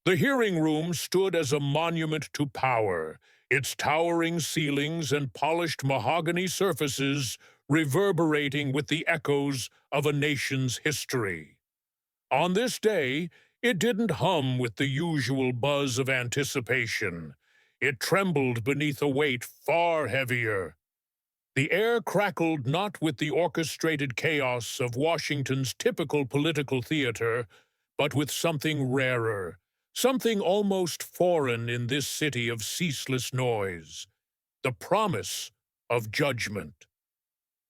The hearing room stood as a monument to power, its towering ceilings and polished mahogany surfaces reverberating with the echoes of a nation's history. On this day, it didn't hum with the usual buzz of anticipation. It trembled beneath a weight far heavier. The air crackled not with the orchestrated chaos of Washington's typical political theater, but with something rarer, something almost foreign in this city of ceaseless noise, the promise of judgment.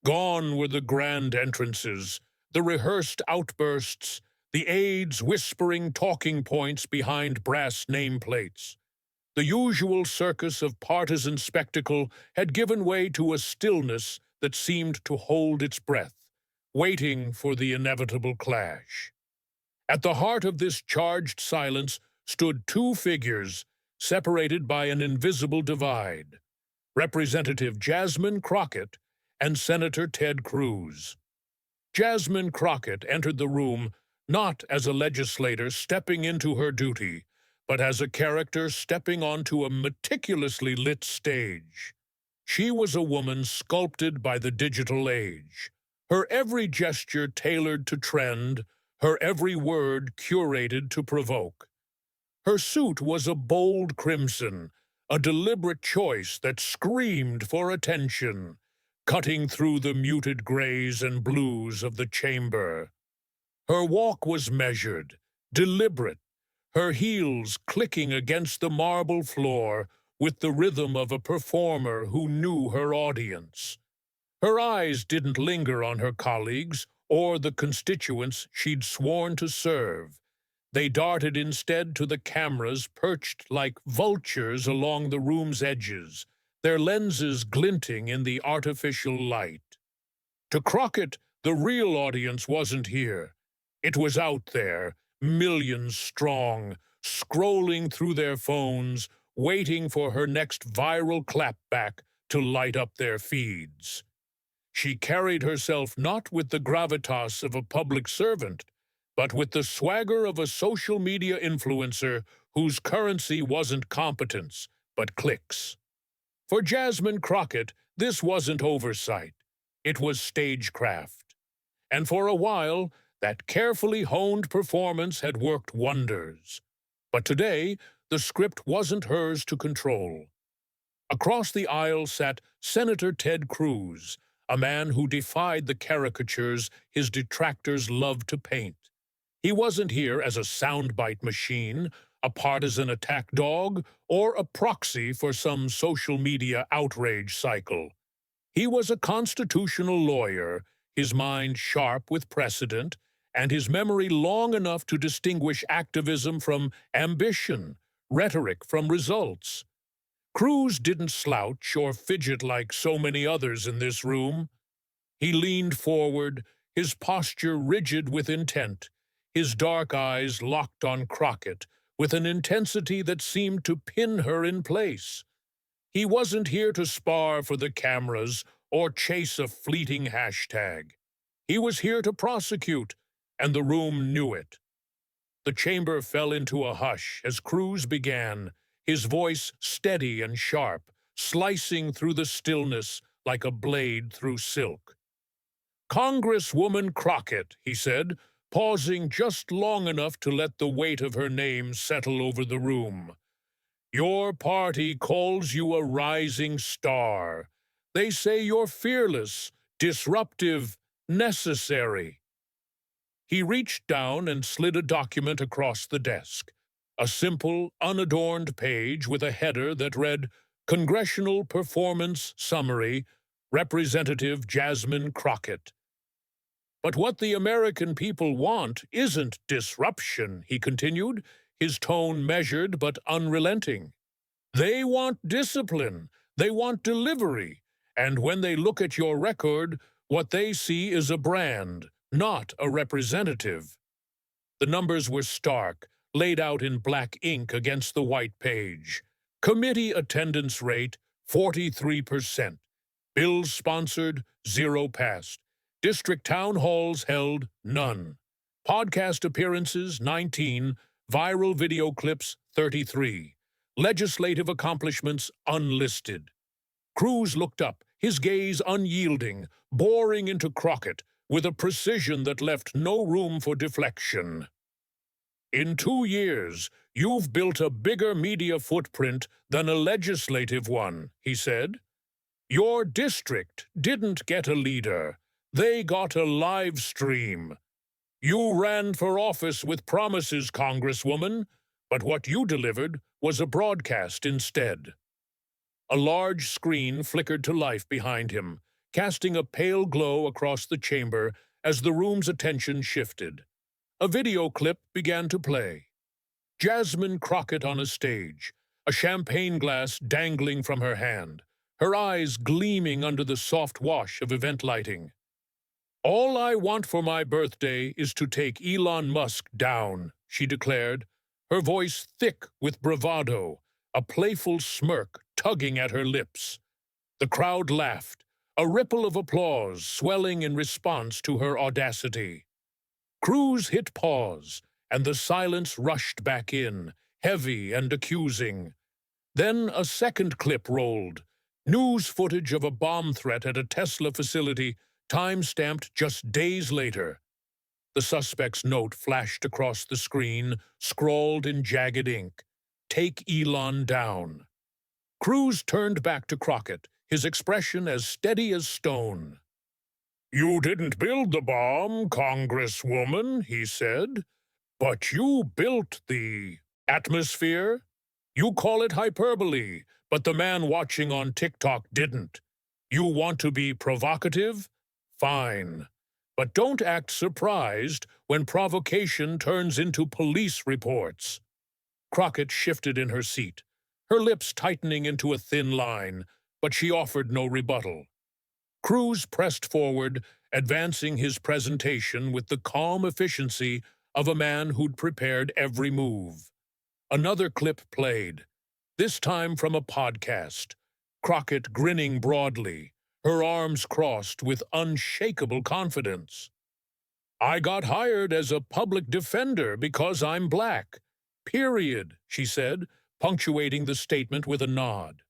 Gone were the grand entrances, the rehearsed outbursts, the aides whispering talking points behind brass nameplates. The usual circus of partisan spectacle had given way to a stillness that seemed to hold its breath, waiting for the inevitable clash. At the heart of this charged silence stood two figures, separated by an invisible divide: Representative Jasmine Crockett and Senator Ted Cruz. Jasmine Crockett entered the room not as a legislator stepping into her duty, but as a character stepping onto a meticulously lit stage. She was a woman sculpted by the digital age, her every gesture tailored to trend, her every word curated to provoke. Her suit was a bold crimson, a deliberate choice that screamed for attention, cutting through the muted grays and blues of the chamber. Her walk was measured, deliberate, her heels clicking against the marble floor with the rhythm of a performer who knew her audience. Her eyes didn't linger on her colleagues or the constituents she'd sworn to serve. They darted instead to the cameras perched like vultures along the room's edges, their lenses glinting in the artificial light. To Crockett, the real audience wasn't here. It was out there, millions strong, scrolling through their phones, waiting for her next viral clapback to light up their feeds. She carried herself not with the gravitas of a public servant, but with the swagger of a social media influencer whose currency wasn't competence, but clicks. For Jasmine Crockett, this wasn't oversight. It was stagecraft. And for a while, that carefully honed performance had worked wonders. But today, the script wasn't hers to control. Across the aisle sat Senator Ted Cruz, a man who defied the caricatures his detractors loved to paint. He wasn't here as a soundbite machine, a partisan attack dog, or a proxy for some social media outrage cycle. He was a constitutional lawyer, his mind sharp with precedent, and his memory long enough to distinguish activism from ambition, rhetoric from results. Cruz didn't slouch or fidget like so many others in this room. He leaned forward, his posture rigid with intent, his dark eyes locked on Crockett with an intensity that seemed to pin her in place. He wasn't here to spar for the cameras or chase a fleeting hashtag. He was here to prosecute, and the room knew it. The chamber fell into a hush as Cruz began, his voice steady and sharp, slicing through the stillness like a blade through silk. "Congresswoman Crockett," he said, pausing just long enough to let the weight of her name settle over the room. "Your party calls you a rising star. They say you're fearless, disruptive, necessary." He reached down and slid a document across the desk, a simple, unadorned page with a header that read, "Congressional Performance Summary, Representative Jasmine Crockett." "But what the American people want isn't disruption," he continued, his tone measured but unrelenting. "They want discipline, they want delivery, and when they look at your record, what they see is a brand, not a representative." The numbers were stark, laid out in black ink against the white page. Committee attendance rate, 43%. Bills sponsored, 0 passed. District town halls held, none. Podcast appearances, 19. Viral video clips 33. Legislative accomplishments unlisted. Cruz looked up, his gaze unyielding, boring into Crockett with a precision that left no room for deflection. In 2 years, you've built a bigger media footprint than a legislative one, he said. Your district didn't get a leader. They got a live stream. You ran for office with promises, Congresswoman, but what you delivered was a broadcast instead. A large screen flickered to life behind him, casting a pale glow across the chamber as the room's attention shifted. A video clip began to play. Jasmine Crockett on a stage, a champagne glass dangling from her hand, her eyes gleaming under the soft wash of event lighting. "All I want for my birthday is to take Elon Musk down," she declared, her voice thick with bravado, a playful smirk tugging at her lips. The crowd laughed, a ripple of applause swelling in response to her audacity. Cruz hit pause, and the silence rushed back in, heavy and accusing. Then a second clip rolled, news footage of a bomb threat at a Tesla facility, time-stamped just days later. The suspect's note flashed across the screen, scrawled in jagged ink, "Take Elon down." Cruz turned back to Crockett, his expression as steady as stone. "You didn't build the bomb, Congresswoman," he said, "but you built the atmosphere. You call it hyperbole, but the man watching on TikTok didn't. You want to be provocative? Fine. But don't act surprised when provocation turns into police reports." Crockett shifted in her seat, her lips tightening into a thin line, but she offered no rebuttal. Cruz pressed forward, advancing his presentation with the calm efficiency of a man who'd prepared every move. Another clip played, this time from a podcast, Crockett grinning broadly, her arms crossed with unshakable confidence. "I got hired as a public defender because I'm black. Period," she said, punctuating the statement with a nod.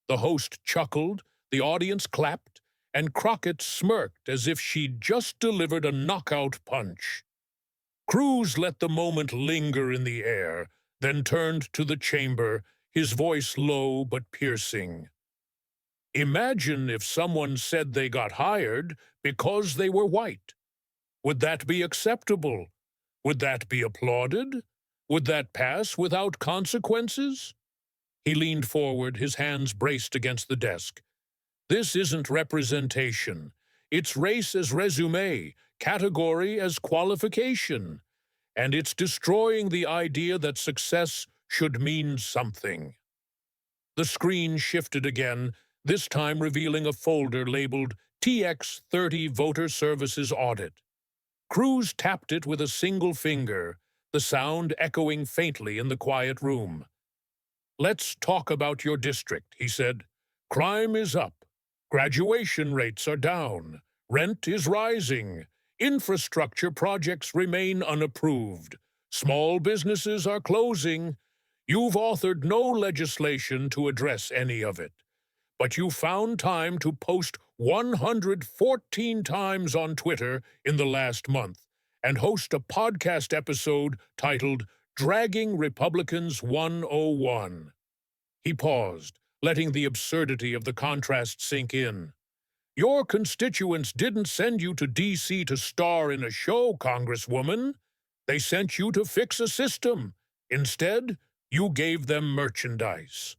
The host chuckled, the audience clapped, and Crockett smirked as if she'd just delivered a knockout punch. Cruz let the moment linger in the air, then turned to the chamber, his voice low but piercing. "Imagine if someone said they got hired because they were white. Would that be acceptable? Would that be applauded? Would that pass without consequences?" He leaned forward, his hands braced against the desk. "This isn't representation. It's race as resume, category as qualification. And it's destroying the idea that success should mean something." The screen shifted again, this time revealing a folder labeled TX30 Voter Services Audit. Cruz tapped it with a single finger, the sound echoing faintly in the quiet room. "Let's talk about your district," he said. "Crime is up. Graduation rates are down. Rent is rising. Infrastructure projects remain unapproved. Small businesses are closing. You've authored no legislation to address any of it. But you found time to post 114 times on Twitter in the last month and host a podcast episode titled Dragging Republicans 101. He paused, letting the absurdity of the contrast sink in. "Your constituents didn't send you to D.C. to star in a show, Congresswoman. They sent you to fix a system. Instead, you gave them merchandise."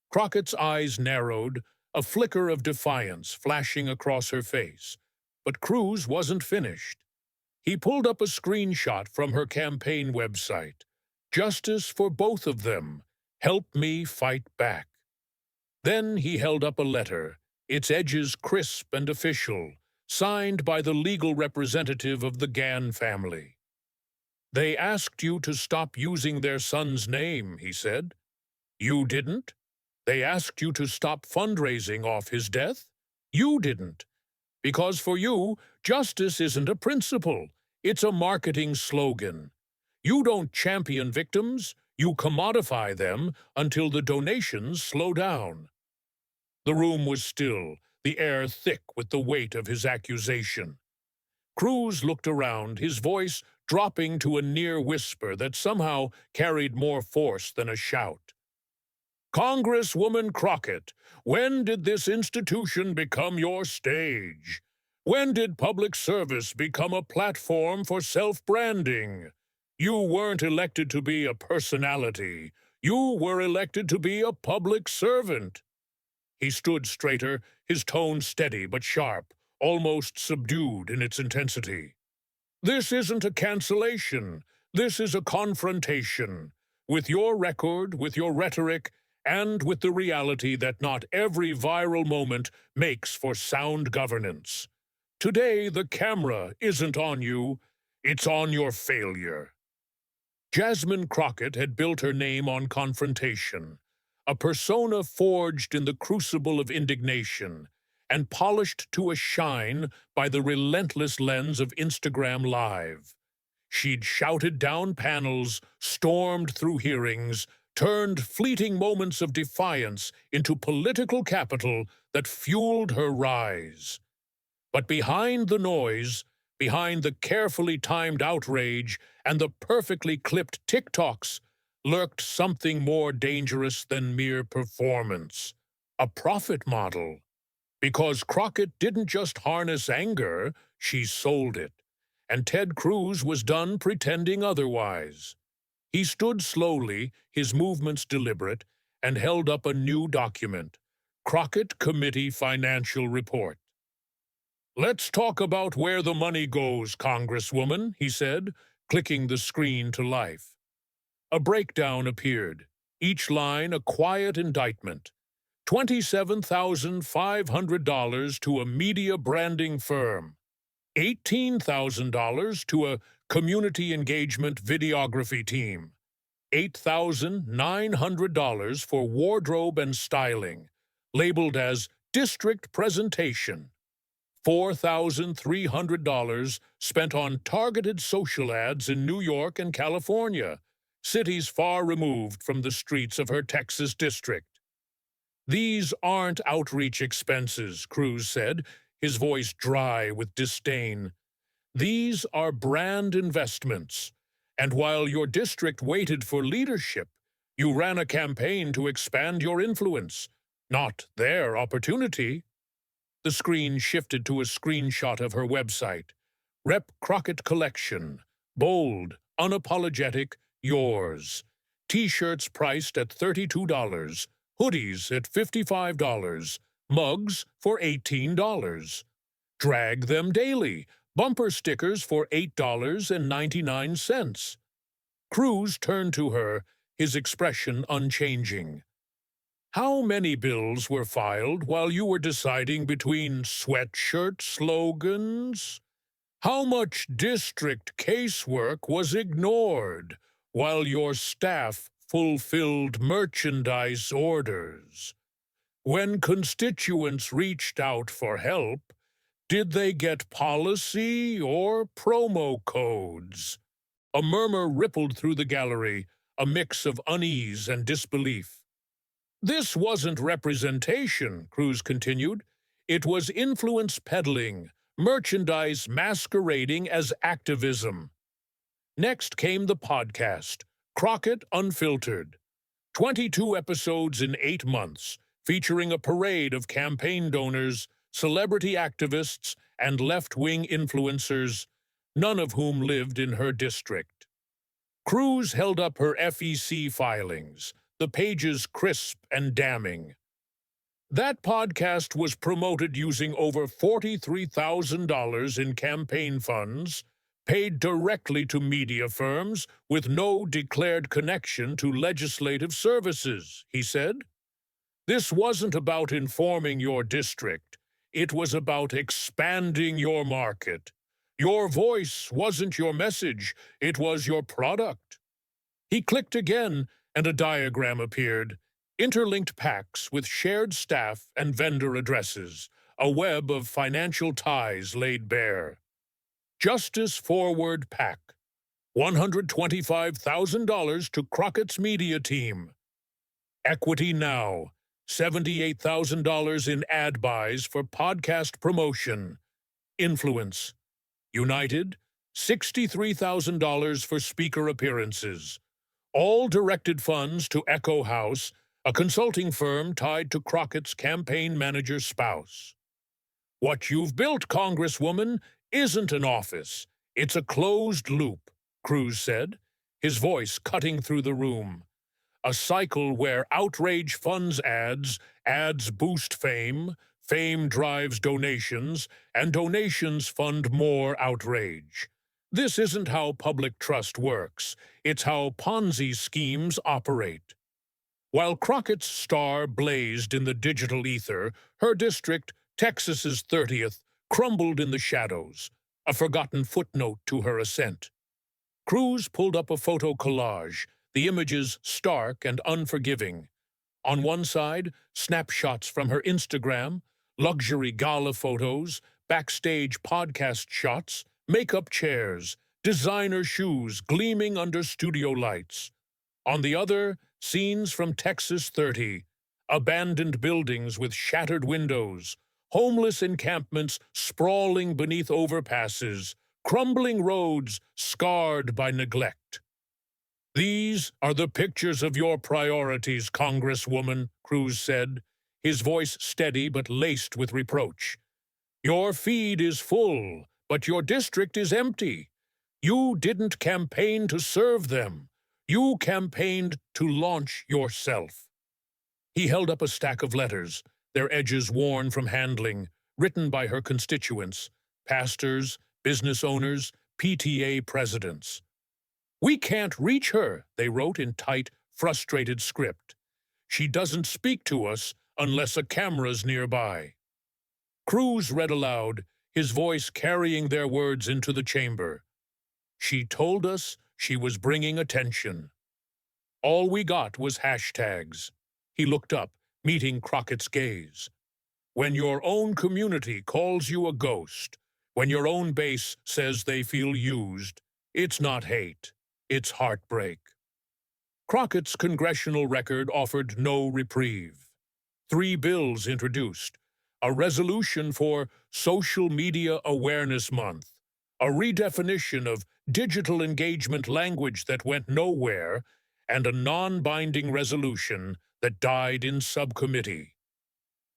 Crockett's eyes narrowed, a flicker of defiance flashing across her face. But Cruz wasn't finished. He pulled up a screenshot from her campaign website. "Justice for both of them. Help me fight back." Then he held up a letter, its edges crisp and official, signed by the legal representative of the Gann family. "They asked you to stop using their son's name," he said. "You didn't. They asked you to stop fundraising off his death. You didn't. Because for you, justice isn't a principle. It's a marketing slogan. You don't champion victims, you commodify them until the donations slow down. The room was still, the air thick with the weight of his accusation. Cruz looked around, his voice dropping to a near whisper that somehow carried more force than a shout. Congresswoman Crockett, when did this institution become your stage? When did public service become a platform for self-branding? You weren't elected to be a personality. You were elected to be a public servant. He stood straighter, his tone steady but sharp, almost subdued in its intensity. This isn't a cancellation. This is a confrontation. With your record, with your rhetoric, and with the reality that not every viral moment makes for sound governance. Today, the camera isn't on you, it's on your failure. Jasmine Crockett had built her name on confrontation, a persona forged in the crucible of indignation and polished to a shine by the relentless lens of Instagram Live. She'd shouted down panels, stormed through hearings, turned fleeting moments of defiance into political capital that fueled her rise. But behind the noise, behind the carefully timed outrage and the perfectly clipped TikToks, lurked something more dangerous than mere performance. A profit model. Because Crockett didn't just harness anger, she sold it. And Ted Cruz was done pretending otherwise. He stood slowly, his movements deliberate, and held up a new document, Crockett Committee Financial Report. "Let's talk about where the money goes, Congresswoman," he said, clicking the screen to life. A breakdown appeared, each line a quiet indictment. $27,500 to a media branding firm, $18,000 to a community engagement videography team, $8,900 for wardrobe and styling, labeled as district presentation, $4,300 spent on targeted social ads in New York and California, cities far removed from the streets of her Texas district. "These aren't outreach expenses," Cruz said, his voice dry with disdain. "These are brand investments. And while your district waited for leadership, you ran a campaign to expand your influence, not their opportunity." The screen shifted to a screenshot of her website. Rep. Crockett Collection. Bold, unapologetic, yours. T-shirts priced at $32. Hoodies at $55. Mugs for $18. Drag them daily. Bumper stickers for $8.99. Cruz turned to her, his expression unchanging. "How many bills were filed while you were deciding between sweatshirt slogans? How much district casework was ignored while your staff fulfilled merchandise orders? When constituents reached out for help, did they get policy or promo codes?" A murmur rippled through the gallery, a mix of unease and disbelief. "This wasn't representation," Cruz continued. "It was influence peddling, merchandise masquerading as activism." Next came the podcast, Crockett Unfiltered. 22 episodes in 8 months, featuring a parade of campaign donors, celebrity activists, and left-wing influencers, none of whom lived in her district. Cruz held up her FEC filings, the pages crisp and damning. That podcast was promoted using over $43,000 in campaign funds, paid directly to media firms with no declared connection to legislative services, he said. "This wasn't about informing your district. It was about expanding your market. Your voice wasn't your message, it was your product." He clicked again, and a diagram appeared, interlinked packs with shared staff and vendor addresses, a web of financial ties laid bare. Justice Forward PAC. $125,000 to Crockett's media team. Equity Now, $78,000 in ad buys for podcast promotion. Influence. United, $63,000 for speaker appearances. All directed funds to Echo House, a consulting firm tied to Crockett's campaign manager's spouse. What you've built, Congresswoman, isn't an office. It's a closed loop, Cruz said, his voice cutting through the room. A cycle where outrage funds ads, ads boost fame, fame drives donations, and donations fund more outrage. This isn't how public trust works. It's how Ponzi schemes operate. While Crockett's star blazed in the digital ether, her district, Texas's 30th, crumbled in the shadows, a forgotten footnote to her ascent. Cruz pulled up a photo collage, the images stark and unforgiving. On one side, snapshots from her Instagram, luxury gala photos, backstage podcast shots, makeup chairs, designer shoes gleaming under studio lights. On the other, scenes from Texas 30, abandoned buildings with shattered windows, homeless encampments sprawling beneath overpasses, crumbling roads scarred by neglect. These are the pictures of your priorities, Congresswoman, Cruz said, his voice steady but laced with reproach. Your feed is full, but your district is empty. You didn't campaign to serve them. You campaigned to launch yourself. He held up a stack of letters, their edges worn from handling, written by her constituents, pastors, business owners, PTA presidents. We can't reach her, they wrote in tight, frustrated script. She doesn't speak to us unless a camera's nearby. Cruz read aloud, his voice carrying their words into the chamber. She told us she was bringing attention. All we got was hashtags. He looked up, meeting Crockett's gaze. When your own community calls you a ghost, when your own base says they feel used, it's not hate, it's heartbreak. Crockett's congressional record offered no reprieve. 3 bills introduced, a resolution for Social Media Awareness Month, a redefinition of digital engagement language that went nowhere, and a non-binding resolution that died in subcommittee.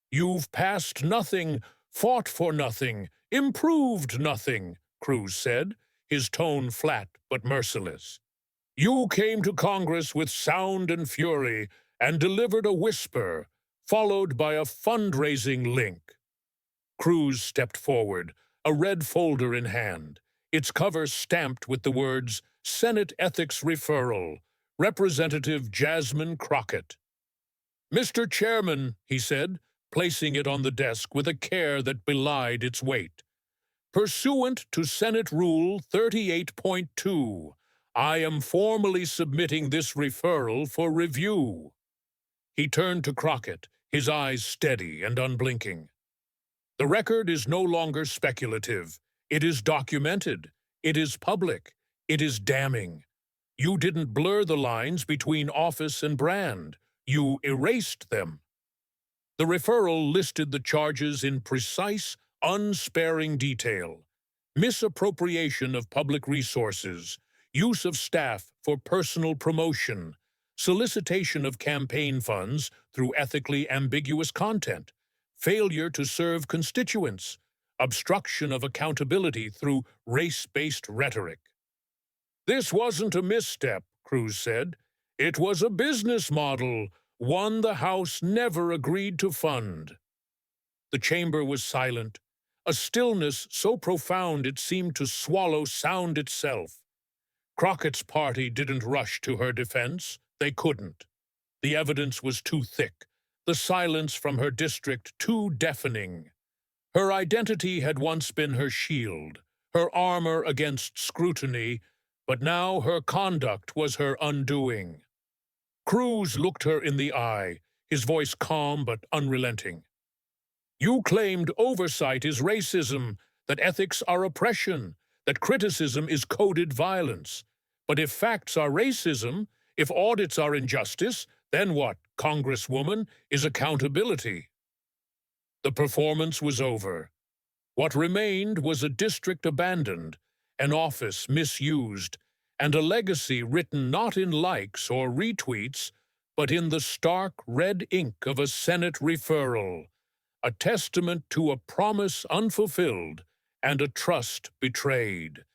You've passed nothing, fought for nothing, improved nothing, Cruz said, his tone flat but merciless. You came to Congress with sound and fury and delivered a whisper, followed by a fundraising link. Cruz stepped forward, a red folder in hand, its cover stamped with the words, Senate Ethics Referral, Representative Jasmine Crockett. Mr. Chairman, he said, placing it on the desk with a care that belied its weight. Pursuant to Senate Rule 38.2, I am formally submitting this referral for review. He turned to Crockett, his eyes steady and unblinking. The record is no longer speculative. It is documented. It is public. It is damning. You didn't blur the lines between office and brand. You erased them. The referral listed the charges in precise, unsparing detail. Misappropriation of public resources, use of staff for personal promotion, solicitation of campaign funds through ethically ambiguous content, failure to serve constituents, obstruction of accountability through race-based rhetoric. This wasn't a misstep, Cruz said. It was a business model, one the House never agreed to fund. The chamber was silent, a stillness so profound it seemed to swallow sound itself. Crockett's party didn't rush to her defense. They couldn't. The evidence was too thick, the silence from her district too deafening. Her identity had once been her shield, her armor against scrutiny, but now her conduct was her undoing. Cruz looked her in the eye, his voice calm but unrelenting. You claimed oversight is racism, that ethics are oppression, that criticism is coded violence. But if facts are racism, if audits are injustice, then what, Congresswoman, is accountability? The performance was over. What remained was a district abandoned, an office misused, and a legacy written not in likes or retweets, but in the stark red ink of a Senate referral, a testament to a promise unfulfilled and a trust betrayed.